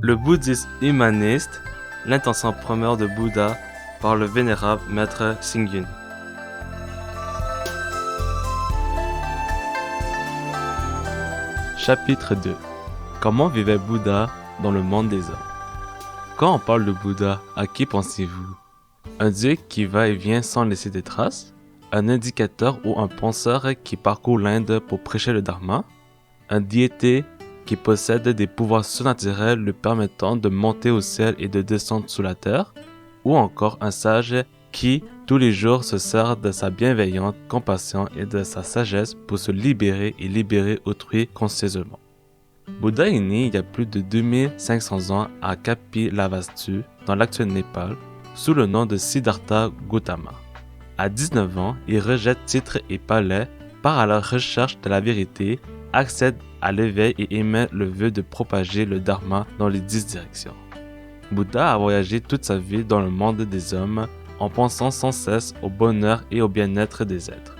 Le bouddhisme humaniste, l'intention première de Bouddha par le vénérable maître Xingyun. Chapitre 2. Comment vivait Bouddha dans le monde des hommes? Quand on parle de Bouddha, à qui pensez-vous? Un dieu qui va et vient sans laisser de traces? Un indicateur ou un penseur qui parcourt l'Inde pour prêcher le Dharma? Un diété qui possède des pouvoirs surnaturels lui permettant de monter au ciel et de descendre sous la terre? Ou encore un sage qui, tous les jours, se sert de sa bienveillante compassion et de sa sagesse pour se libérer et libérer autrui conscieusement. Bouddha est né il y a plus de 2500 ans à Kapilavastu, dans l'actuel Népal, sous le nom de Siddhartha Gautama. À 19 ans, il rejette titres et palais, part à la recherche de la vérité, accède à l'éveil et émet le vœu de propager le Dharma dans les 10 directions. Bouddha a voyagé toute sa vie dans le monde des hommes en pensant sans cesse au bonheur et au bien-être des êtres.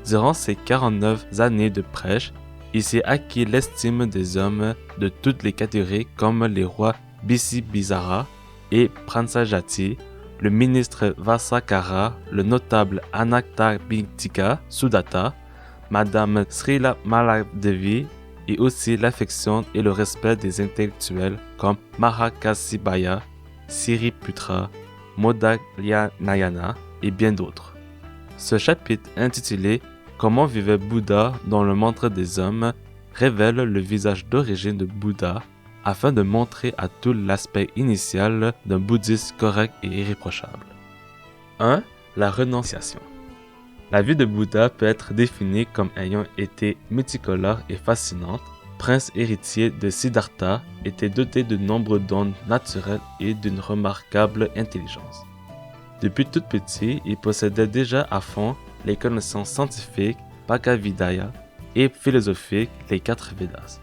Durant ses 49 années de prêche, il s'est acquis l'estime des hommes de toutes les catégories comme les rois Bisibisara et Pransajati, le ministre Vasakara, le notable Anaktabhitika Sudatta, Madame Srila Maladevi et aussi l'affection et le respect des intellectuels comme Mahakasibaya, Siriputra, Modaglianayana et bien d'autres. Ce chapitre intitulé « Comment vivait Bouddha dans le monde des hommes » révèle le visage d'origine de Bouddha afin de montrer à tout l'aspect initial d'un bouddhisme correct et irréprochable. 1. La renonciation. La vie de Bouddha peut être définie comme ayant été multicolore et fascinante. Prince héritier de Siddhartha, était doté de nombreux dons naturels et d'une remarquable intelligence. Depuis tout petit, il possédait déjà à fond les connaissances scientifiques, Bhagavad-Gītā, et philosophiques, les 4 Védas.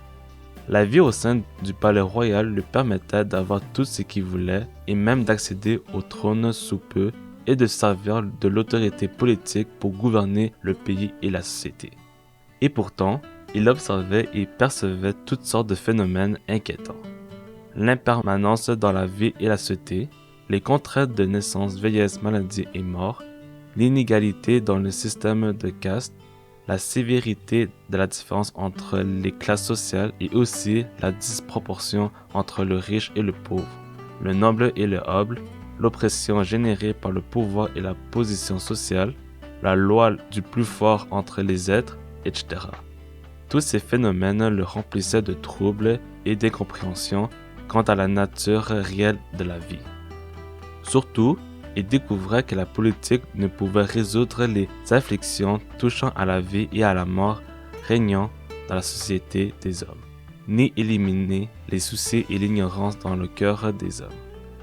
La vie au sein du palais royal lui permettait d'avoir tout ce qu'il voulait et même d'accéder au trône sous peu et de servir de l'autorité politique pour gouverner le pays et la société. Et pourtant, il observait et percevait toutes sortes de phénomènes inquiétants. L'impermanence dans la vie et la société, les contraintes de naissance, vieillesse, maladie et mort, l'inégalité dans le système de caste, la sévérité de la différence entre les classes sociales et aussi la disproportion entre le riche et le pauvre, le noble et le humble, l'oppression générée par le pouvoir et la position sociale, la loi du plus fort entre les êtres, etc. Tous ces phénomènes le remplissaient de troubles et d'incompréhension quant à la nature réelle de la vie. Surtout, il découvrait que la politique ne pouvait résoudre les afflictions touchant à la vie et à la mort régnant dans la société des hommes, ni éliminer les soucis et l'ignorance dans le cœur des hommes.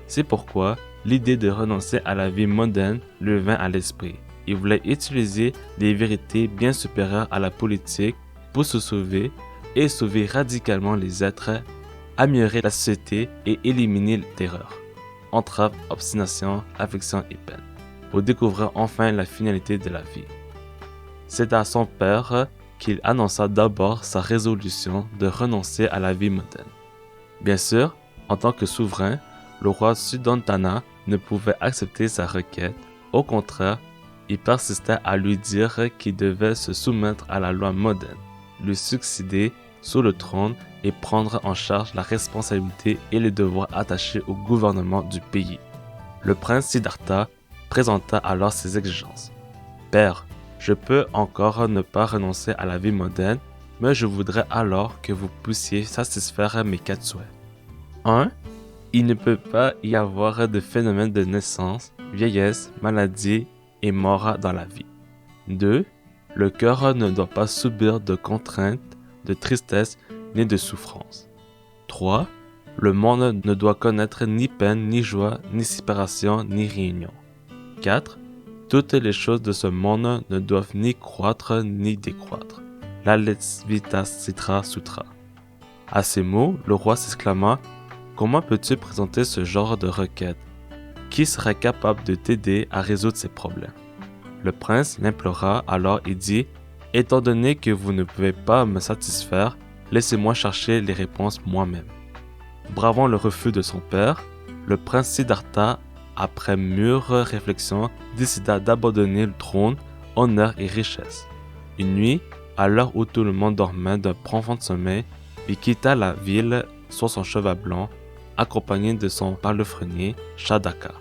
C'est pourquoi l'idée de renoncer à la vie mondaine lui vint à l'esprit. Il voulait utiliser des vérités bien supérieures à la politique pour se sauver et sauver radicalement les êtres, améliorer la société et éliminer les terreurs, entraves, obstination, affection et peine, pour découvrir enfin la finalité de la vie. C'est à son père qu'il annonça d'abord sa résolution de renoncer à la vie mondaine. Bien sûr, en tant que souverain, le roi Suddhodana ne pouvait accepter sa requête. Au contraire, il persistait à lui dire qu'il devait se soumettre à la loi mondaine, lui succéder sur le trône et prendre en charge la responsabilité et les devoirs attachés au gouvernement du pays. Le prince Siddhartha présenta alors ses exigences. « Père, je peux encore ne pas renoncer à la vie mondaine, mais je voudrais alors que vous puissiez satisfaire mes 4 souhaits. 1. Il ne peut pas y avoir de phénomène de naissance, vieillesse, maladie et mort dans la vie. 2. Le cœur ne doit pas subir de contraintes, de tristesse ni de souffrance. 3. Le monde ne doit connaître ni peine, ni joie, ni séparation, ni réunion. 4. Toutes les choses de ce monde ne doivent ni croître ni décroître. Lalesvitasitra Sutra. À ces mots, le roi s'exclama « Comment peux-tu présenter ce genre de requête? Qui serait capable de t'aider à résoudre ces problèmes ?» Le prince l'implora alors et dit « Étant donné que vous ne pouvez pas me satisfaire, laissez-moi chercher les réponses moi-même. » Bravant le refus de son père, le prince Siddhartha, après mûre réflexion, décida d'abandonner le trône, honneur et richesse. Une nuit, à l'heure où tout le monde dormait d'un profond sommeil, il quitta la ville sur son cheval blanc, accompagné de son palefrenier Shadaka.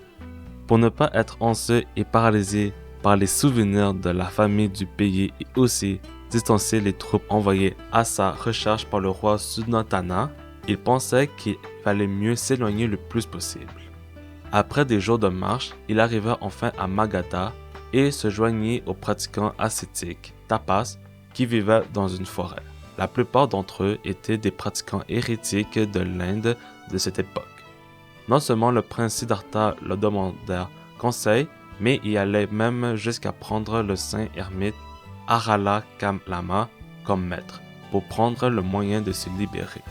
Pour ne pas être anxieux et paralysé par les souvenirs de la famille du pays et aussi distancer les troupes envoyées à sa recherche par le roi Suddhantana, il pensait qu'il fallait mieux s'éloigner le plus possible. Après des jours de marche, il arriva enfin à Magadha et se joignit aux pratiquants ascétiques, tapas, qui vivaient dans une forêt. La plupart d'entre eux étaient des pratiquants hérétiques de l'Inde de cette époque. Non seulement le prince Siddhartha leur demanda conseil, mais il allait même jusqu'à prendre le saint ermite Arala Lama comme maître, pour prendre le moyen de se libérer.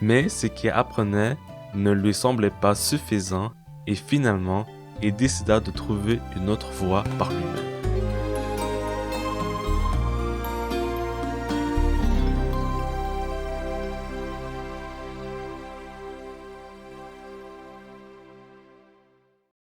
Mais ce qu'il apprenait ne lui semblait pas suffisant et finalement, il décida de trouver une autre voie par lui-même.